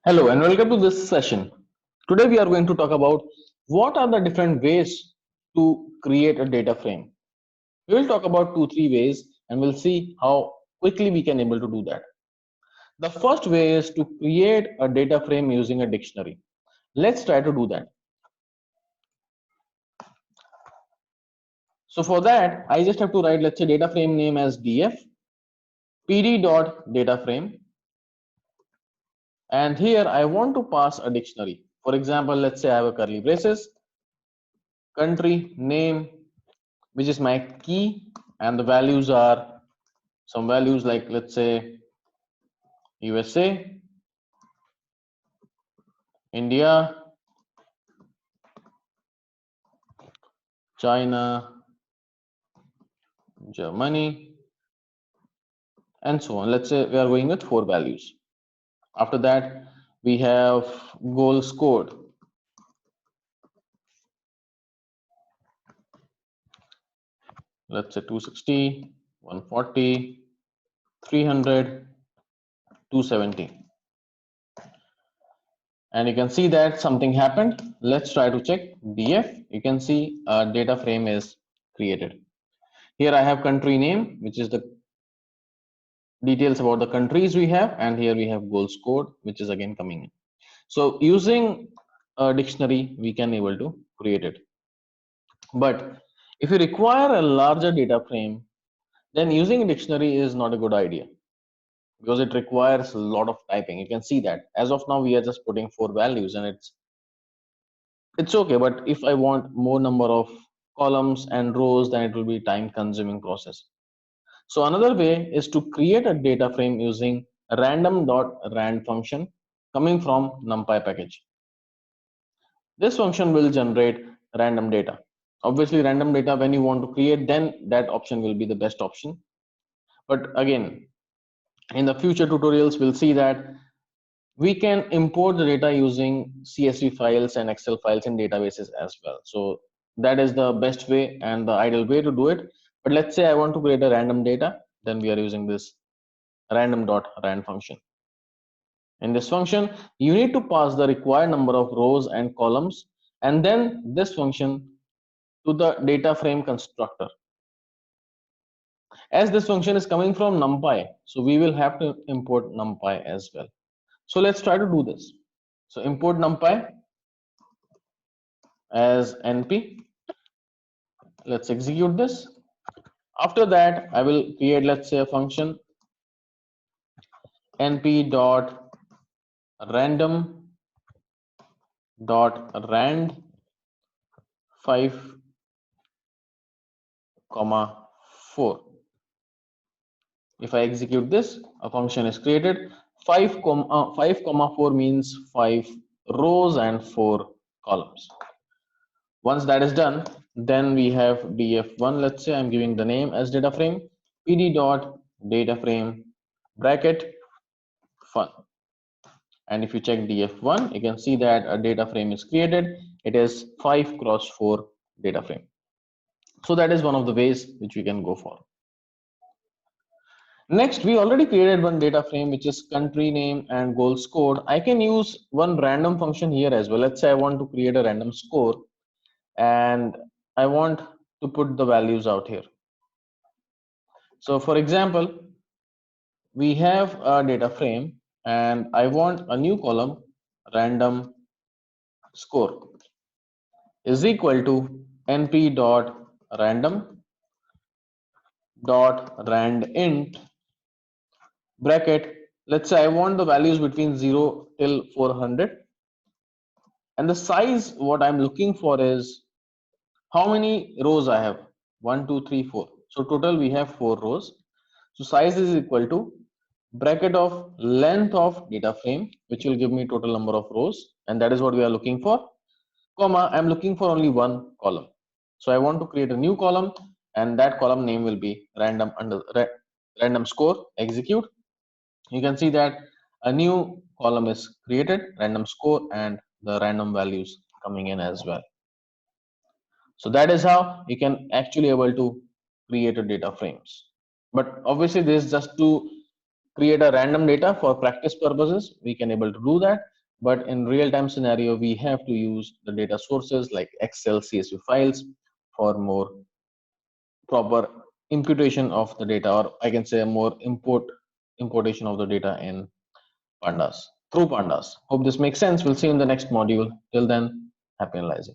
Hello and welcome to this session. Today we are going to talk about what are the different ways to create a data frame. We will talk about three ways and we'll see how quickly we can able to do that. The first way is to create a data frame using a dictionary. Let's try to do that. So for that, I just have to write, let's say, data frame name as df pd.dataframe, and here I want to pass a dictionary. For example, let's say I have a curly braces, country name, which is my key, and the values are some values like, let's say, USA, India, China, Germany, and so on. Let's say we are going with 4 values. After that, we have goal scored. Let's say 260, 140, 300, 270. And you can see that something happened. Let's try to check df. You can see a data frame is created. Here I have country name, which is the details about the countries we have, and here we have goal scored, which is again coming in. So using a dictionary, we can able to create it. But if you require a larger data frame, then using a dictionary is not a good idea because it requires a lot of typing. You can see that as of now we are just putting 4 values, and it's okay. But if I want more number of columns and rows, then it will be time consuming process. So another way is to create a data frame using random.rand function coming from NumPy package. This function will generate random data. Obviously, random data, when you want to create, then that option will be the best option. But again, in the future tutorials, we'll see that we can import the data using CSV files and Excel files in databases as well. So that is the best way and the ideal way to do it. But let's say I want to create a random data, then we are using this random.rand function. In this function, you need to pass the required number of rows and columns, and then this function to the data frame constructor. As this function is coming from NumPy, so we will have to import NumPy as well. So let's try to do this. So import NumPy as np. Let's execute this. After that, I will create, let's say, a function np dot random dot rand 5 comma 4. If I execute this, a function is created. 5 comma 4 means 5 rows and 4 columns. Once that is done, then we have df1. Let's say I'm giving the name as data frame, pd dot data frame bracket fun. And if you check df1, you can see that a data frame is created. It is 5 cross 4 data frame. So that is one of the ways which we can go for. Next, we already created one data frame, which is country name and goal scored. I can use one random function here as well. Let's say I want to create a random score and I want to put the values out here. So for example, we have a data frame and I want a new column, random score is equal to np dot random dot rand int bracket. Let's say I want the values between 0 till 400, and the size what I'm looking for is how many rows I have. 1 2 3 4. So total we have 4 rows. So size is equal to bracket of length of data frame, which will give me total number of rows, and that is what we are looking for, comma I'm looking for only one column. So I want to create a new column, and that column name will be random score. Execute. You can see that a new column is created, random score, and the random values coming in as well. So that is how you can actually able to create a data frames. But obviously this is just to create a random data for practice purposes. We can able to do that, but in real-time scenario, we have to use the data sources like Excel, CSV files for more proper imputation of the data, or I can say a more importation of the data in Pandas through Pandas. Hope this makes sense. We'll see you in the next module. Till then, happy analyzing.